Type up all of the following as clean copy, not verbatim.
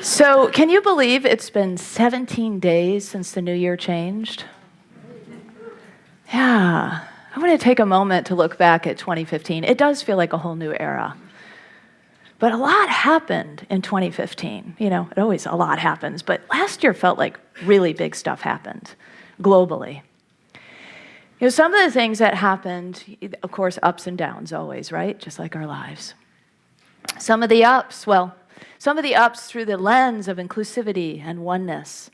So, can you believe it's been 17 days since the new year changed? Yeah. I want to take a moment to look back at 2015. It does feel like a whole new era. But a lot happened in 2015. You know, a lot happens, but last year felt like really big stuff happened globally. You know, some of the things that happened, of course, ups and downs always, right? Just like our lives. Some of the ups through the lens of inclusivity and oneness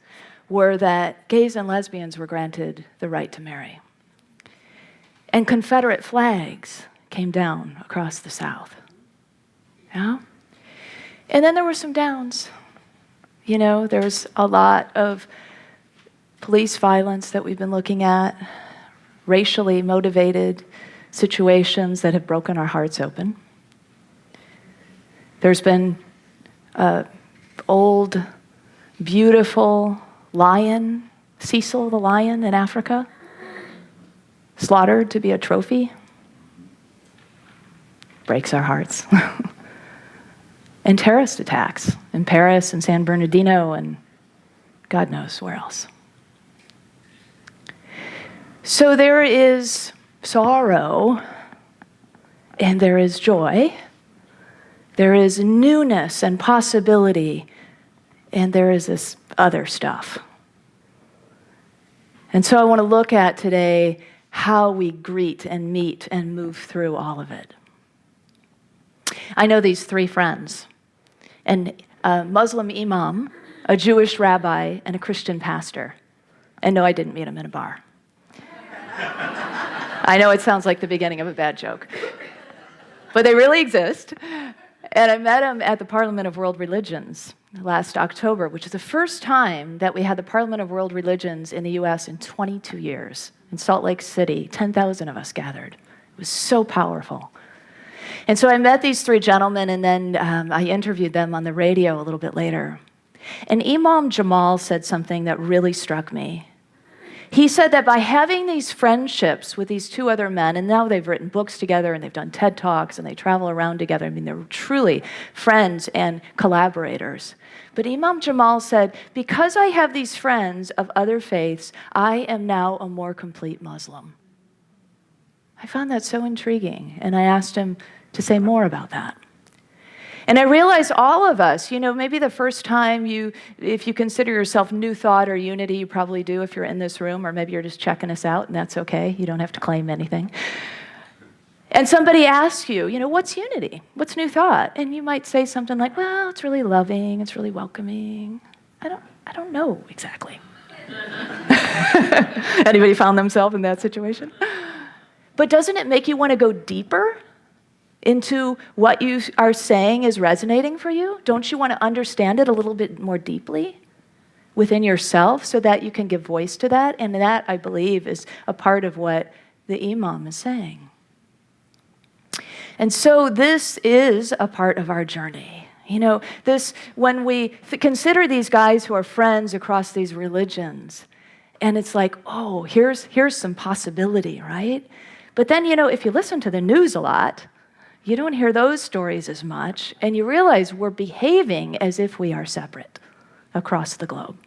were that gays and lesbians were granted the right to marry. And Confederate flags came down across the South. Yeah? And then there were some downs. You know, there's a lot of police violence that we've been looking at, racially motivated situations that have broken our hearts open. There's been an old, beautiful lion, Cecil the lion in Africa, slaughtered to be a trophy. Breaks our hearts. And terrorist attacks in Paris and San Bernardino and God knows where else. So there is sorrow and there is joy. There is newness and possibility, and there is this other stuff. And so I want to look at today how we greet and meet and move through all of it. I know these three friends, a Muslim imam, a Jewish rabbi, and a Christian pastor. And no, I didn't meet them in a bar. I know it sounds like the beginning of a bad joke, but they really exist. And I met him at the Parliament of World Religions last October, which is the first time that we had the Parliament of World Religions in the U.S. in 22 years. In Salt Lake City, 10,000 of us gathered. It was so powerful. And so I met these three gentlemen, and then I interviewed them on the radio a little bit later. And Imam Jamal said something that really struck me. He said that by having these friendships with these two other men, and now they've written books together and they've done TED Talks and they travel around together. I mean, they're truly friends and collaborators. But Imam Jamal said, because I have these friends of other faiths, I am now a more complete Muslim. I found that so intriguing, and I asked him to say more about that. And I realized all of us, you know, maybe the first time if you consider yourself New Thought or Unity, you probably do if you're in this room, or maybe you're just checking us out, and that's okay. You don't have to claim anything. And somebody asks you, you know, what's Unity? What's New Thought? And you might say something like, well, it's really loving, it's really welcoming. I don't know exactly. Anybody found themselves in that situation? But doesn't it make you want to go deeper into what you are saying is resonating for you? Don't you want to understand it a little bit more deeply within yourself so that you can give voice to that? And that, I believe, is a part of what the Imam is saying. And so this is a part of our journey. You know, when we consider these guys who are friends across these religions, and it's like, oh, here's some possibility, right? But then, you know, if you listen to the news a lot, you don't hear those stories as much, and you realize we're behaving as if we are separate across the globe.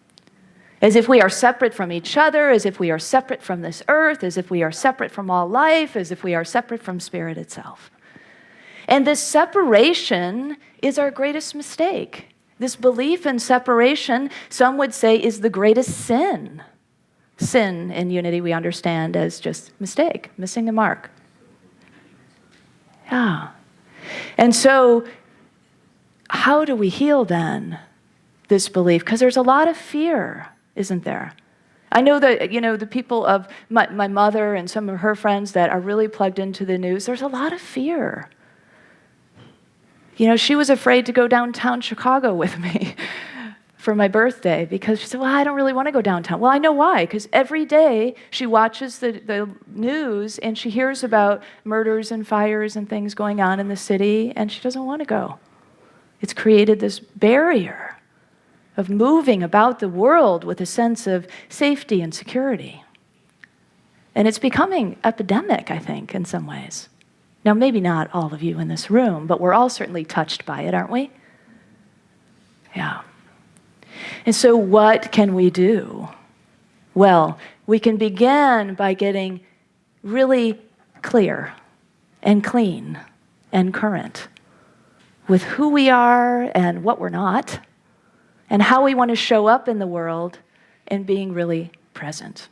As if we are separate from each other, as if we are separate from this earth, as if we are separate from all life, as if we are separate from spirit itself. And this separation is our greatest mistake. This belief in separation, some would say, is the greatest sin. Sin in Unity we understand as just mistake, missing the mark. Yeah. And so how do we heal then this belief? Because there's a lot of fear, isn't there? I know that, you know, the people of my mother and some of her friends that are really plugged into the news, there's a lot of fear. You know, she was afraid to go downtown Chicago with me for my birthday because she said, well, I don't really want to go downtown. Well, I know why, because every day she watches the news and she hears about murders and fires and things going on in the city, and she doesn't want to go. It's created this barrier of moving about the world with a sense of safety and security. And it's becoming epidemic, I think, in some ways. Now, maybe not all of you in this room, but we're all certainly touched by it, aren't we? Yeah. And so what can we do? Well, we can begin by getting really clear and clean and current with who we are and what we're not, and how we want to show up in the world, and being really present.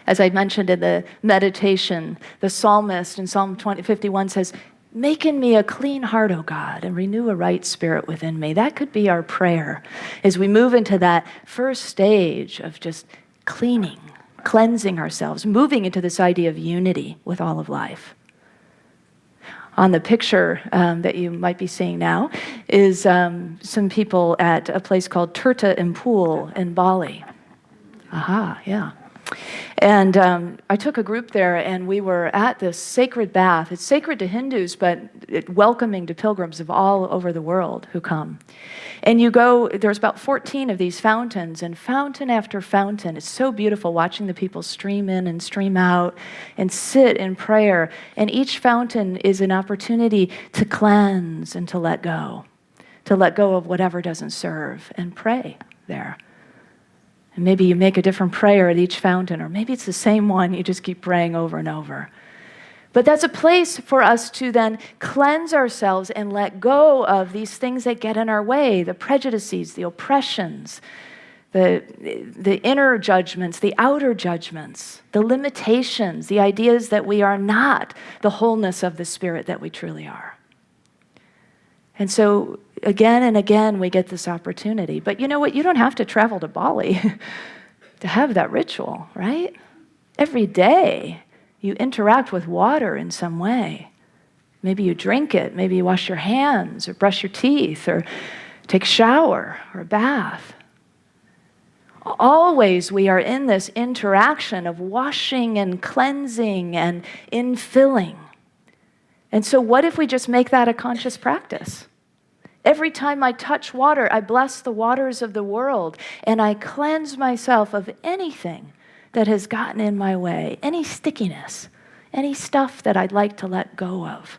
As I mentioned in the meditation, the psalmist in Psalm 51 says, "Make in me a clean heart, O God, and renew a right spirit within me." That could be our prayer as we move into that first stage of just cleansing ourselves, moving into this idea of unity with all of life. On the picture that you might be seeing now is some people at a place called Tirta Empul in Bali. Aha, yeah. And I took a group there, and we were at this sacred bath. It's sacred to Hindus, but welcoming to pilgrims of all over the world who come. And you go, there's about 14 of these fountains, and fountain after fountain. It's so beautiful watching the people stream in and stream out and sit in prayer. And each fountain is an opportunity to cleanse and to let go of whatever doesn't serve, and pray there. And maybe you make a different prayer at each fountain, or maybe it's the same one, you just keep praying over and over. But that's a place for us to then cleanse ourselves and let go of these things that get in our way, the prejudices, the oppressions, the inner judgments, the outer judgments, the limitations, the ideas that we are not the wholeness of the Spirit that we truly are. And so again and again, we get this opportunity. But you know what? You don't have to travel to Bali to have that ritual, right? Every day, you interact with water in some way. Maybe you drink it. Maybe you wash your hands or brush your teeth or take a shower or a bath. Always we are in this interaction of washing and cleansing and infilling. And so what if we just make that a conscious practice? Every time I touch water, I bless the waters of the world, and I cleanse myself of anything that has gotten in my way, any stickiness, any stuff that I'd like to let go of,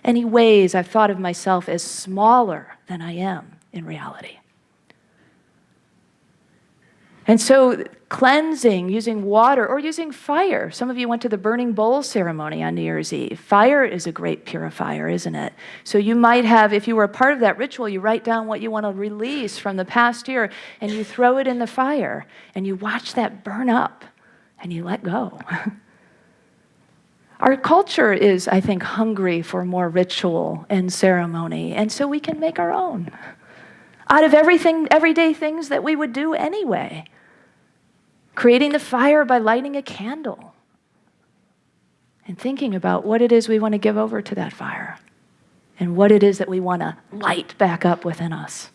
any ways I've thought of myself as smaller than I am in reality. And so cleansing, using water or using fire. Some of you went to the burning bowl ceremony on New Year's Eve. Fire is a great purifier, isn't it? So you might have, if you were a part of that ritual, you write down what you want to release from the past year, and you throw it in the fire, and you watch that burn up, and you let go. Our culture is, I think, hungry for more ritual and ceremony, and so we can make our own out of everyday things that we would do anyway. Creating the fire by lighting a candle and thinking about what it is we want to give over to that fire and what it is that we want to light back up within us.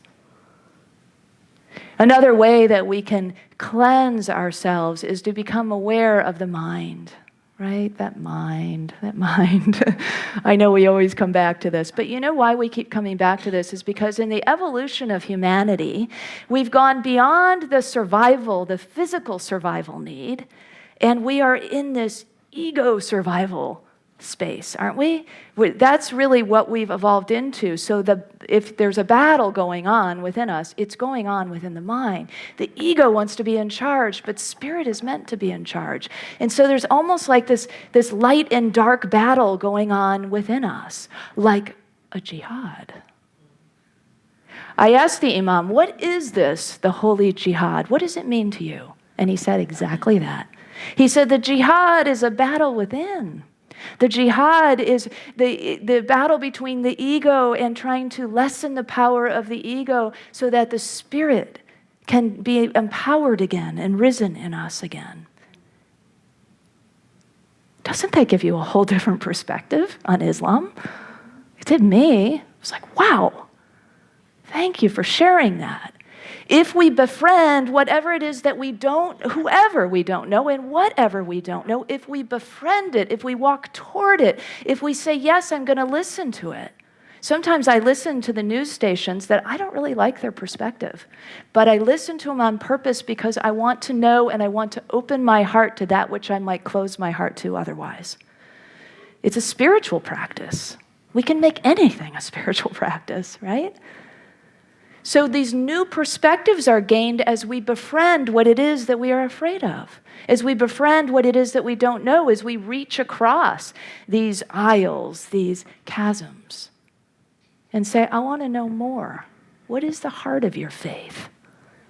Another way that we can cleanse ourselves is to become aware of the mind, right? That mind. I know we always come back to this, but you know why we keep coming back to this is because in the evolution of humanity, we've gone beyond the survival, the physical survival need, and we are in this ego survival space, aren't we? That's really what we've evolved into. So if there's a battle going on within us, it's going on within the mind. The ego wants to be in charge, but spirit is meant to be in charge. And so there's almost like this light and dark battle going on within us, like a jihad. I asked the imam, what is this, the holy jihad? What does it mean to you? And he said exactly that. He said the jihad is a battle within. The jihad is the battle between the ego and trying to lessen the power of the ego so that the spirit can be empowered again and risen in us again. Doesn't that give you a whole different perspective on Islam? It did me. I was like, wow, thank you for sharing that. If we befriend whatever it is that we don't, whoever we don't know and whatever we don't know, if we befriend it, if we walk toward it, if we say, yes, I'm going to listen to it. Sometimes I listen to the news stations that I don't really like their perspective, but I listen to them on purpose because I want to know and I want to open my heart to that which I might close my heart to otherwise. It's a spiritual practice. We can make anything a spiritual practice, right? So these new perspectives are gained as we befriend what it is that we are afraid of, as we befriend what it is that we don't know, as we reach across these aisles, these chasms, and say, I want to know more. What is the heart of your faith?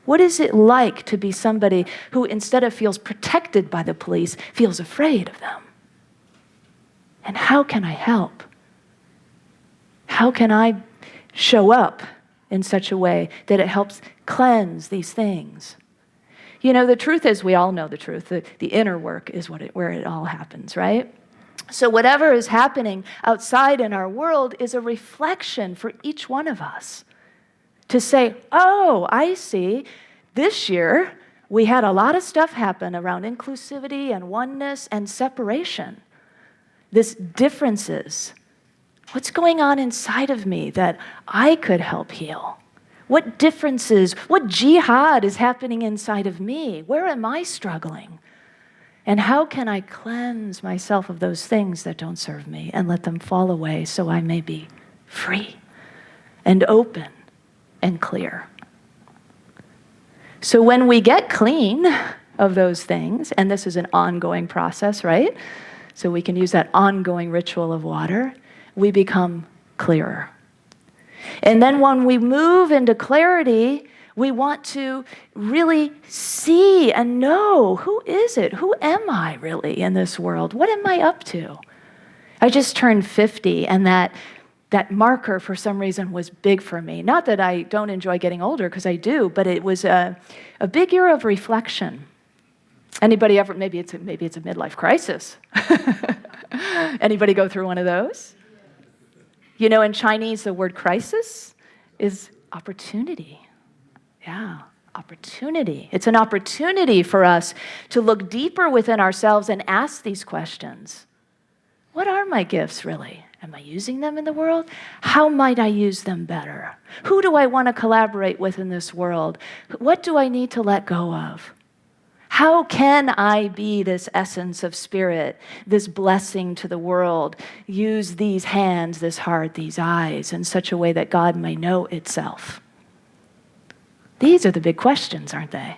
What is it like to be somebody who, instead of feels protected by the police, feels afraid of them? And how can I help? How can I show up in such a way that it helps cleanse these things? You know, the truth is, we all know the truth. The inner work is where it all happens, right? So whatever is happening outside in our world is a reflection for each one of us to say, oh, I see, this year we had a lot of stuff happen around inclusivity and oneness and separation. This differences. What's going on inside of me that I could help heal? What differences, what jihad is happening inside of me? Where am I struggling? And how can I cleanse myself of those things that don't serve me and let them fall away so I may be free and open and clear? So when we get clean of those things, and this is an ongoing process, right? So we can use that ongoing ritual of water, we become clearer. And then when we move into clarity, we want to really see and know, who is it? Who am I really in this world? What am I up to? I just turned 50, and that marker for some reason was big for me. Not that I don't enjoy getting older, because I do, but it was a big year of reflection. Anybody ever, maybe it's a midlife crisis. Anybody go through one of those? You know, in Chinese, the word crisis is opportunity. Yeah, opportunity. It's an opportunity for us to look deeper within ourselves and ask these questions. What are my gifts really? Am I using them in the world? How might I use them better? Who do I want to collaborate with in this world? What do I need to let go of? How can I be this essence of spirit, this blessing to the world, use these hands, this heart, these eyes in such a way that God may know itself? These are the big questions, aren't they?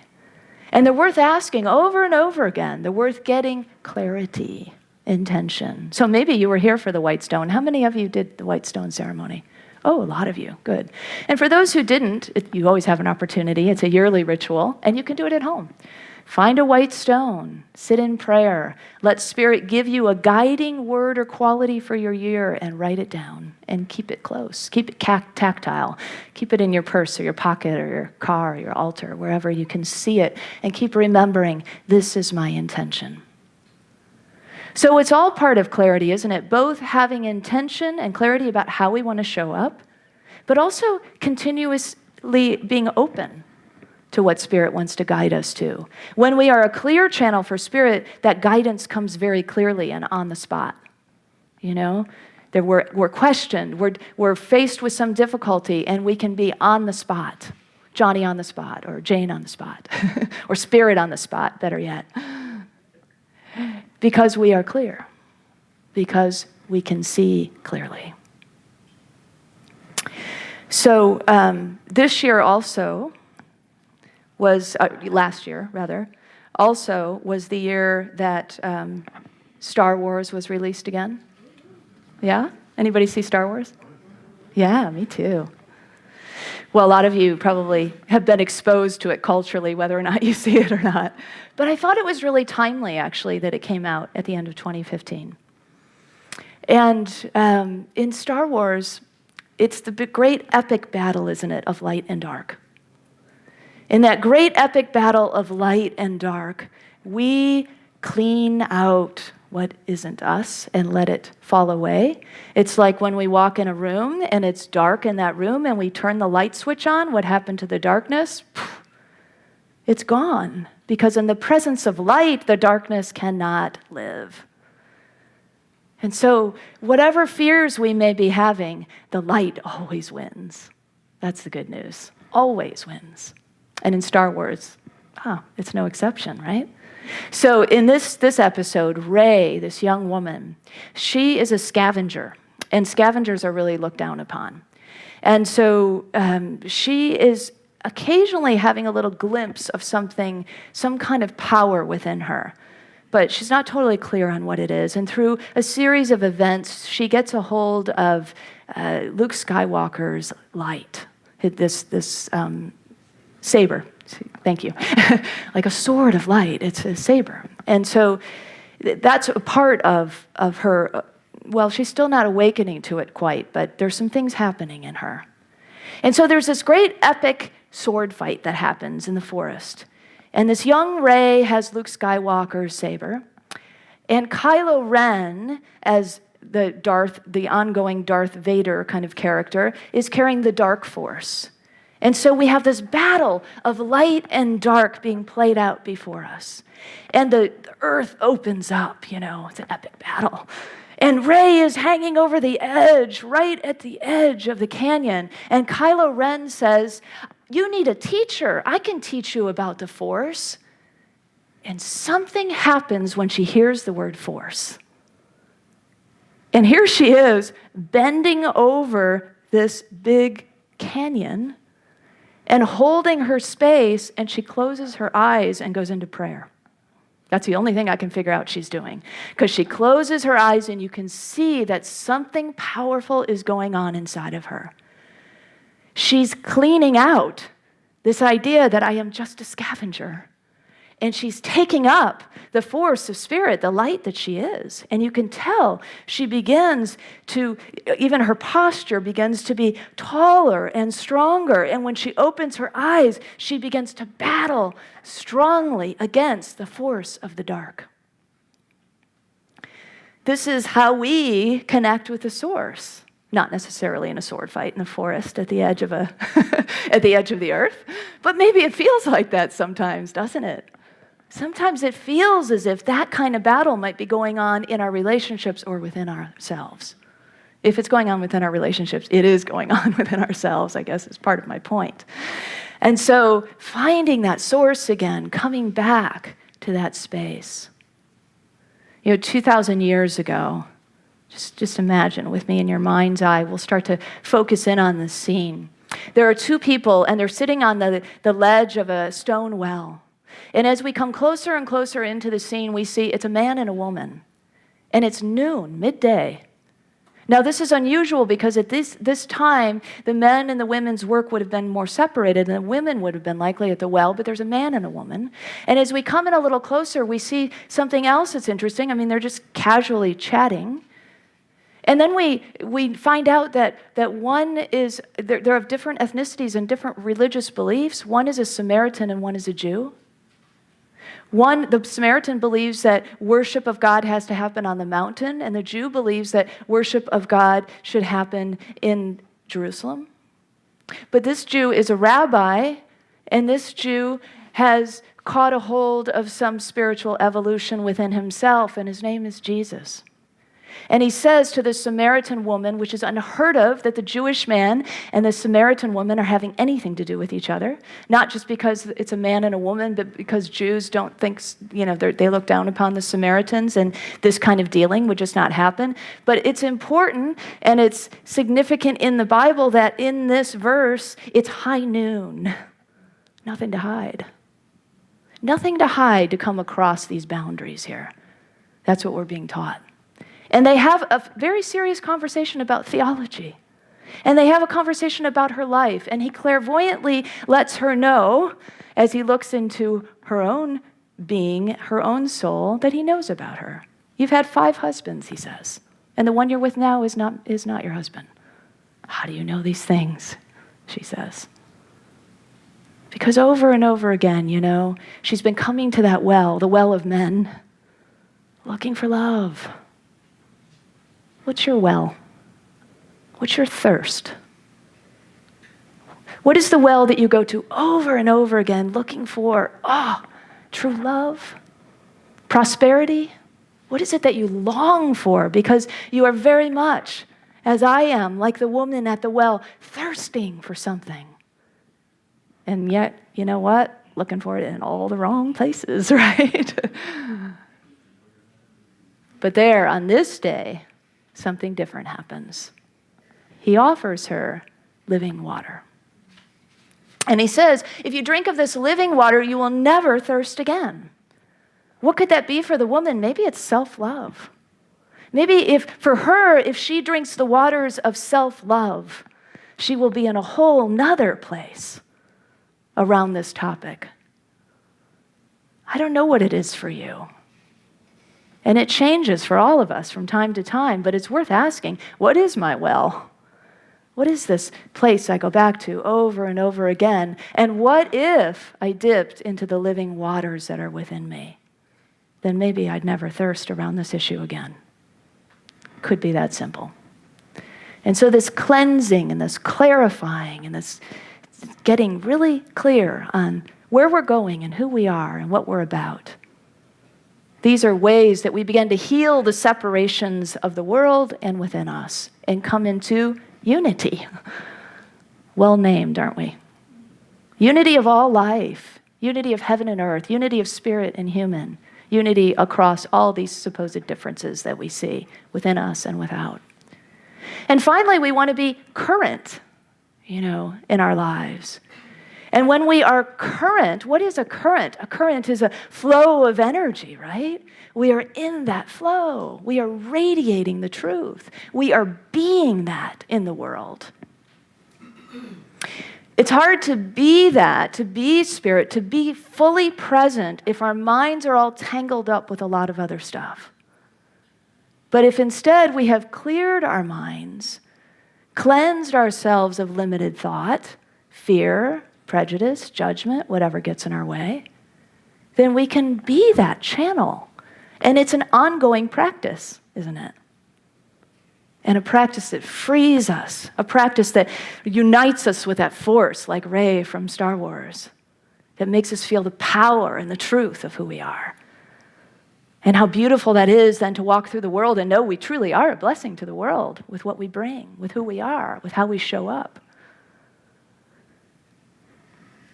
And they're worth asking over and over again. They're worth getting clarity, intention. So maybe you were here for the White Stone. How many of you did the White Stone ceremony? Oh, a lot of you. Good. And for those who didn't, you always have an opportunity. It's a yearly ritual, and you can do it at home. Find a white stone, sit in prayer, let Spirit give you a guiding word or quality for your year, and write it down and keep it close. Keep it tactile. Keep it in your purse or your pocket or your car or your altar, wherever you can see it, and keep remembering, this is my intention. So it's all part of clarity, isn't it? Both having intention and clarity about how we want to show up, but also continuously being open to what Spirit wants to guide us to. When we are a clear channel for Spirit, that guidance comes very clearly and on the spot. You know, that we're questioned, we're faced with some difficulty, and we can be on the spot. Johnny on the spot, or Jane on the spot, or Spirit on the spot, better yet. Because we are clear, because we can see clearly. So this year also was, last year rather, also was the year that Star Wars was released again. Yeah? Anybody see Star Wars? Yeah, me too. Well, a lot of you probably have been exposed to it culturally, whether or not you see it or not. But I thought it was really timely, actually, that it came out at the end of 2015. And in Star Wars, it's the great epic battle, isn't it, of light and dark. In that great epic battle of light and dark, we clean out what isn't us and let it fall away. It's like when we walk in a room and it's dark in that room and we turn the light switch on, what happened to the darkness? It's gone. Because in the presence of light, the darkness cannot live. And so whatever fears we may be having, the light always wins. That's the good news. Always wins. And in Star Wars, it's no exception, right? So in this episode, Rey, this young woman, she is a scavenger, and scavengers are really looked down upon. And so she is occasionally having a little glimpse of something, some kind of power within her. But she's not totally clear on what it is. And through a series of events, she gets a hold of Luke Skywalker's light, this saber. Thank you. Like a sword of light. It's a saber. And so that's a part of her. Well, she's still not awakening to it quite, but there's some things happening in her. And so there's this great epic sword fight that happens in the forest. And this young Rey has Luke Skywalker's saber. And Kylo Ren, as the ongoing Darth Vader kind of character, is carrying the dark force. And so we have this battle of light and dark being played out before us. And the earth opens up, it's an epic battle. And Rey is hanging over the edge, right at the edge of the canyon. And Kylo Ren says, "You need a teacher. I can teach you about the Force." And something happens when she hears the word Force. And here she is, bending over this big canyon and holding her space, and she closes her eyes and goes into prayer. That's the only thing I can figure out she's doing. Because she closes her eyes and you can see that something powerful is going on inside of her. She's cleaning out this idea that I am just a scavenger. And she's taking up the force of spirit, the light that she is. And you can tell she begins to, even her posture begins to be taller and stronger. And when she opens her eyes, she begins to battle strongly against the force of the dark. This is how we connect with the source. Not necessarily in a sword fight in the forest at the edge of at the edge of the earth, but maybe it feels like that sometimes, doesn't it? Sometimes it feels as if that kind of battle might be going on in our relationships or within ourselves. If it's going on within our relationships, it is going on within ourselves, I guess is part of my point. And so finding that source again, coming back to that space. 2,000 years ago, just imagine with me in your mind's eye, we'll start to focus in on this scene. There are two people, and they're sitting on the ledge of a stone well. And as we come closer and closer into the scene, we see it's a man and a woman. And it's noon, midday. Now, this is unusual because at this time, the men and the women's work would have been more separated, and the women would have been likely at the well, but there's a man and a woman. And as we come in a little closer, we see something else that's interesting. I mean, they're just casually chatting. And then we find out that one is, they're of different ethnicities and different religious beliefs. One is a Samaritan and one is a Jew. The Samaritan believes that worship of God has to happen on the mountain, and the Jew believes that worship of God should happen in Jerusalem. But this Jew is a rabbi, and this Jew has caught a hold of some spiritual evolution within himself, and his name is Jesus. And he says to the Samaritan woman, which is unheard of, that the Jewish man and the Samaritan woman are having anything to do with each other, not just because it's a man and a woman, but because Jews don't think, they look down upon the Samaritans, and this kind of dealing would just not happen. But it's important and it's significant in the Bible that in this verse, it's high noon. Nothing to hide. Nothing to hide to come across these boundaries here. That's what we're being taught. And they have a very serious conversation about theology. And they have a conversation about her life. And he clairvoyantly lets her know, as he looks into her own being, her own soul, that he knows about her. You've had 5 husbands, he says. And the one you're with now is not your husband. How do you know these things? She says. Because over and over again, she's been coming to that well, the well of men, looking for love. What's your well? What's your thirst? What is the well that you go to over and over again looking for, true love? Prosperity? What is it that you long for? Because you are very much, as I am, like the woman at the well, thirsting for something. And yet, you know what? Looking for it in all the wrong places, right? But there, on this day, something different happens. He offers her living water. And he says, if you drink of this living water, you will never thirst again. What could that be for the woman? Maybe it's self-love. Maybe for her, if she drinks the waters of self-love, she will be in a whole nother place around this topic. I don't know what it is for you. And it changes for all of us from time to time, but it's worth asking, what is my well? What is this place I go back to over and over again? And what if I dipped into the living waters that are within me? Then maybe I'd never thirst around this issue again. Could be that simple. And so this cleansing and this clarifying and this getting really clear on where we're going and who we are and what we're about. These are ways that we begin to heal the separations of the world and within us and come into unity. Well named, aren't we? Unity of all life, unity of heaven and earth, unity of spirit and human, unity across all these supposed differences that we see within us and without. And finally, we want to be current, in our lives. And when we are current, what is a current? A current is a flow of energy, right? We are in that flow. We are radiating the truth. We are being that in the world. It's hard to be that, to be spirit, to be fully present if our minds are all tangled up with a lot of other stuff. But if instead we have cleared our minds, cleansed ourselves of limited thought, fear, prejudice, judgment, whatever gets in our way, then we can be that channel. And it's an ongoing practice, isn't it? And a practice that frees us, a practice that unites us with that force, like Rey from Star Wars, that makes us feel the power and the truth of who we are. And how beautiful that is then to walk through the world and know we truly are a blessing to the world with what we bring, with who we are, with how we show up.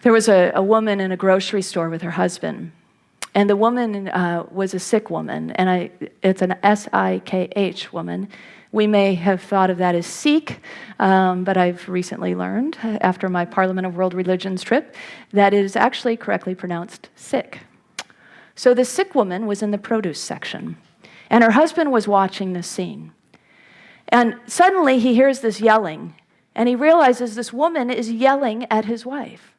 There was a woman in a grocery store with her husband, and the woman was a sick woman, and it's an S-I-K-H woman. We may have thought of that as Sikh, but I've recently learned, after my Parliament of World Religions trip, that it is actually correctly pronounced sick. So the sick woman was in the produce section, and her husband was watching this scene. And suddenly he hears this yelling, and he realizes this woman is yelling at his wife.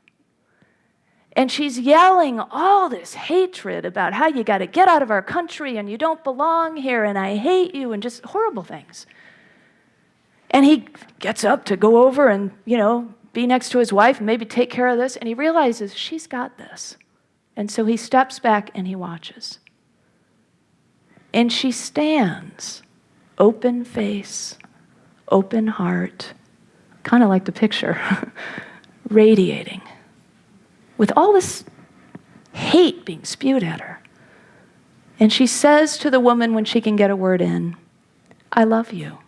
And she's yelling all this hatred about how you got to get out of our country and you don't belong here and I hate you and just horrible things. And he gets up to go over and, be next to his wife and maybe take care of this. And he realizes she's got this. And so he steps back and he watches. And she stands, open face, open heart, kind of like the picture, radiating, with all this hate being spewed at her. And she says to the woman when she can get a word in, I love you.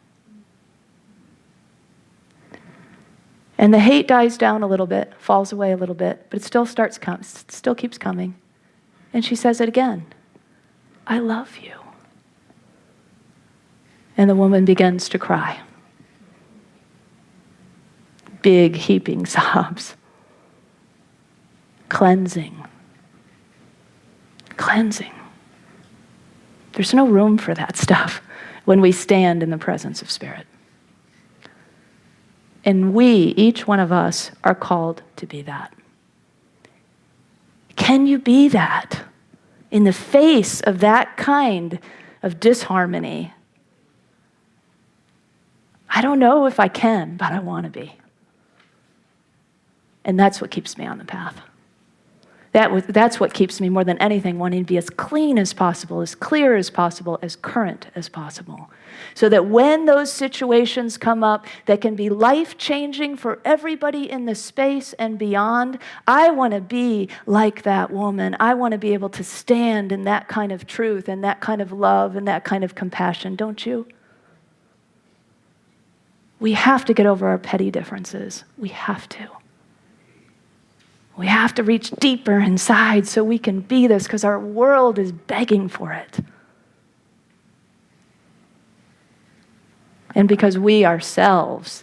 And the hate dies down a little bit, falls away a little bit, but it still still keeps coming. And she says it again, I love you. And the woman begins to cry. Big heaping sobs. Cleansing. There's no room for that stuff when we stand in the presence of Spirit. And we, each one of us, are called to be that. Can you be that in the face of that kind of disharmony? I don't know if I can, but I want to be. And that's what keeps me on the path. That's what keeps me more than anything wanting to be as clean as possible, as clear as possible, as current as possible. So that when those situations come up that can be life-changing for everybody in the space and beyond, I want to be like that woman. I want to be able to stand in that kind of truth and that kind of love and that kind of compassion, don't you? We have to get over our petty differences. We have to. We have to reach deeper inside so we can be this because our world is begging for it. And because we ourselves